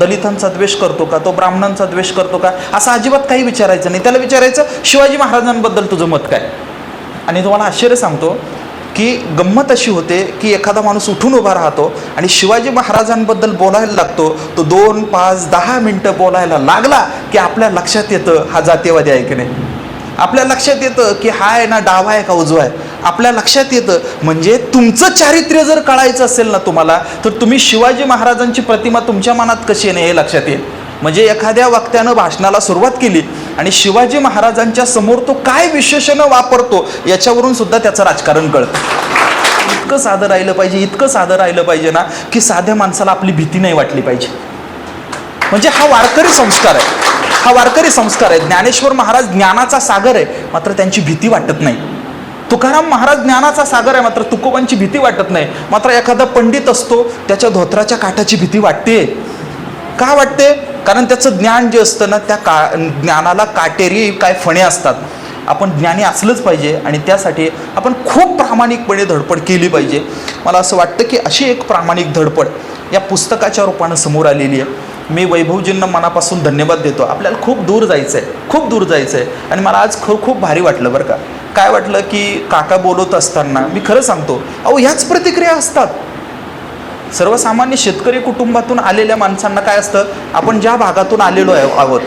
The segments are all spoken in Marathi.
दलितांचा द्वेष करतो का, तो ब्राह्मणांचा द्वेष करतो का, असं अजिबात काही विचारायचं नाही. त्याला विचारायचं शिवाजी महाराजांबद्दल तुझं मत काय. आणि तुम्हाला आश्चर्य सांगतो की गंमत अशी होते की एखादा माणूस उठून उभा राहतो आणि शिवाजी महाराजांबद्दल बोलायला लागतो, तो 2, 5, 10 मिनटं बोलायला लागला की आपल्या लक्षात येतं हा जातीयवादी आहे की नाही. आपल्या लक्षात येतं की हा आहे ना डावा आहे का उजवा आहे. आपल्या लक्षात येतं. म्हणजे तुमचं चारित्र्य जर कळायचं असेल ना तुम्हाला, तर तुम्ही शिवाजी महाराजांची प्रतिमा तुमच्या मनात कशी आहे ना हे लक्षात येईल. म्हणजे एखाद्या वक्त्यानं भाषणाला सुरुवात केली आणि शिवाजी महाराजांच्या समोर तो काय विशेषणं वापरतो याच्यावरून सुद्धा त्याचं राजकारण कळतं. इतकं साधं राहिलं पाहिजे, इतकं साधं राहिलं पाहिजे ना की साध्या माणसाला आपली भीती नाही वाटली पाहिजे. म्हणजे हा वारकरी संस्कार आहे, हा वारकरी संस्कार आहे. ज्ञानेश्वर महाराज ज्ञानाचा सागर आहे, मात्र त्यांची भीती वाटत नाही. तुकाराम महाराज ज्ञानाचा सागर आहे, मात्र तुकोबांची भीती वाटत नाही. मात्र एखादा पंडित असतो, त्याच्या धोत्राच्या काठाची भीती वाटते. का वाटते? कारण त्याचं ज्ञान जे असतं ना, त्या ज्ञानाला काटेरी काय फणे असतात. आपण ज्ञानी असलंच पाहिजे आणि त्यासाठी आपण खूप प्रामाणिकपणे धडपड केली पाहिजे. मला असं वाटतं की अशी एक प्रामाणिक धडपड या पुस्तकाच्या रूपानं समोर आलेली आहे. मी वैभवजींना मनापासून धन्यवाद देतो. आपल्याला खूप दूर जायचं आहे, खूप दूर जायचं आहे. आणि मला आज खूप भारी वाटलं बरं का. काय वाटलं की काका बोलत असताना मी खरं सांगतो, अहो ह्याच प्रतिक्रिया असतात. सर्वसामान्य शेतकरी कुटुंबातून आलेल्या माणसांना काय असतं, आपण ज्या भागातून आलेलो आहोत,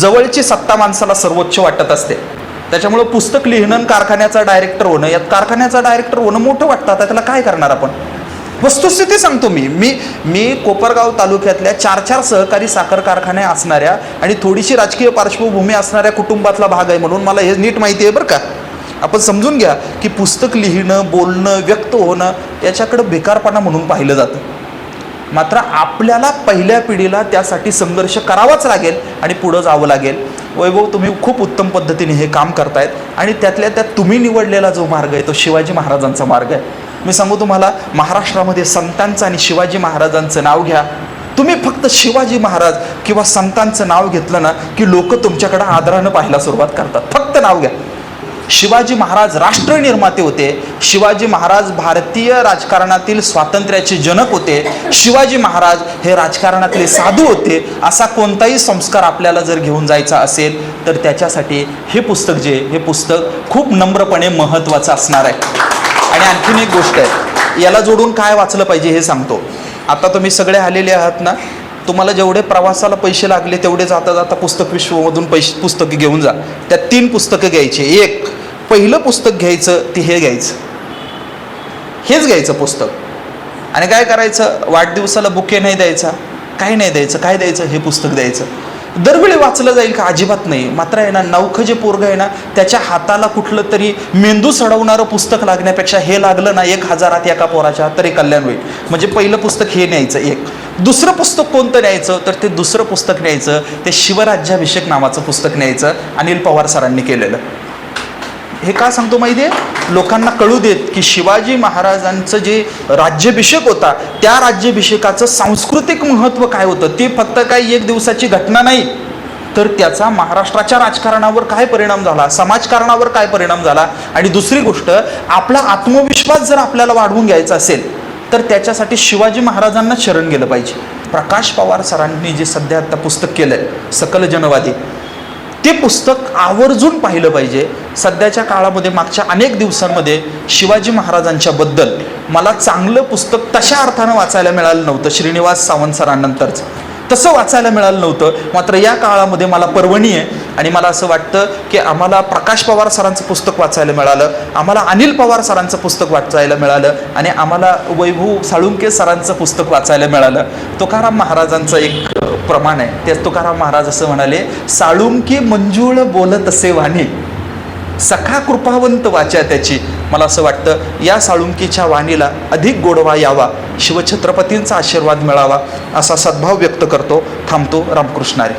जवळची सत्ता माणसाला सर्वोच्च वाटत असते. त्याच्यामुळं पुस्तक लिहिणं, कारखान्याचा डायरेक्टर होणं, यात कारखान्याचा डायरेक्टर होणं मोठं वाटतं. आता त्याला काय करणार आपण. वस्तुस्थिती सांगतो मी कोपरगाव तालुक्यातल्या 4 सहकारी साखर कारखाने असणाऱ्या आणि थोडीशी राजकीय पार्श्वभूमी असणाऱ्या कुटुंबातला भाग आहे, म्हणून मला हे नीट माहिती आहे बरं का. आपण समजून घ्या की पुस्तक लिहिणं, बोलणं, व्यक्त होणं याच्याकडं बेकारपणा म्हणून पाहिलं जातं. मात्र आपल्याला पहिल्या पिढीला त्यासाठी संघर्ष करावाच लागेल आणि पुढं जावं लागेल. वैभव, तुम्ही खूप उत्तम पद्धतीने हे काम करतायत आणि त्यातल्या त्यात तुम्ही निवडलेला जो मार्ग आहे तो शिवाजी महाराजांचा मार्ग आहे. मी सांगू तुम्हाला, महाराष्ट्रामध्ये संतांचं आणि शिवाजी महाराजांचं नाव घ्या. तुम्ही फक्त शिवाजी महाराज किंवा संतांचं नाव घेतलं ना की लोक तुमच्याकडे आदरानं पाहायला सुरुवात करतात. फक्त नाव घ्या. शिवाजी महाराज राष्ट्रनिर्माते होते. शिवाजी महाराज भारतीय राजकारणातील स्वातंत्र्याचे जनक होते. शिवाजी महाराज हे राजकारणातले साधू होते. असा कोणताही संस्कार आपल्याला जर घेऊन जायचा असेल तर त्याच्यासाठी हे पुस्तक हे पुस्तक खूप नम्रपणे महत्त्वाचं असणार आहे. आणि आणखीन एक गोष्ट आहे, याला जोडून काय वाचलं पाहिजे हे सांगतो. आता तुम्ही सगळे आलेले आहात ना, तुम्हाला जेवढे प्रवासाला पैसे लागले तेवढे जाता जाता पुस्तक विश्वमधून पुस्तकं घेऊन जा. त्यात 3 पुस्तकं घ्यायचे. एक पहिलं पुस्तक घ्यायचं, ते हे घ्यायचं, हेच घ्यायचं पुस्तक. आणि काय करायचं, वाढदिवसाला बुके नाही द्यायचा, काही नाही द्यायचं. काय द्यायचं, हे पुस्तक द्यायचं. दरवेळी वाचलं जाईल का, अजिबात नाही. मात्र आहे ना, नवखं जे पोरगं आहे ना, त्याच्या हाताला कुठलं तरी मेंदू सडवणारं पुस्तक लागण्यापेक्षा हे लागलं ना 1000 एका पोराच्या, तरी कल्याण होईल. म्हणजे पहिलं पुस्तक हे न्यायचं एक. दुसरं पुस्तक कोणतं न्यायचं, तर ते दुसरं पुस्तक न्यायचं, ते शिवराज्याभिषेक नावाचं पुस्तक न्यायचं, अनिल पवार सरांनी केलेलं. हे का सांगतो माहिती आहे, लोकांना कळू देत की शिवाजी महाराजांचं जे राज्याभिषेक होता त्या राज्याभिषेकाचं सांस्कृतिक महत्त्व काय होतं. ते फक्त काही एक दिवसाची घटना नाही, तर त्याचा महाराष्ट्राच्या राजकारणावर काय परिणाम झाला, समाजकारणावर काय परिणाम झाला. आणि दुसरी गोष्ट, आपला आत्मविश्वास जर आपल्याला वाढवून घ्यायचा असेल तर त्याच्यासाठी शिवाजी महाराजांना शरण गेलं पाहिजे. प्रकाश पवार सरांनी जे सध्या आता पुस्तक केलं आहे सकल जनवादी, ते पुस्तक आवर्जून पाहिलं पाहिजे. सध्याच्या काळामध्ये मागच्या अनेक दिवसांमध्ये शिवाजी महाराजांच्या बद्दल मला चांगलं पुस्तक तशा अर्थानं वाचायला मिळालं नव्हतं. श्रीनिवास सावंत सरांनंतरच तसं वाचायला मिळालं नव्हतं. मात्र या काळामध्ये मला पर्वणी आहे आणि मला असं वाटतं की आम्हाला प्रकाश पवार सरांचं पुस्तक वाचायला मिळालं, आम्हाला अनिल पवार सरांचं पुस्तक वाचायला मिळालं आणि आम्हाला वैभव साळुंके सरांचं पुस्तक वाचायला मिळालं. तुकाराम महाराजांचं एक प्रमाण आहे, ते तुकाराम महाराज असं म्हणाले, साळुंकी मंजुळ बोलत असे वाणी, सखा कृपावंत वाचा त्याची. मला असं वाटतं या साळुंकीच्या वाणीला अधिक गोडवा यावा, शिवछत्रपतींचा आशीर्वाद मिळावा असा सद्भाव व्यक्त करतो. थांबतो. रामकृष्ण हरी.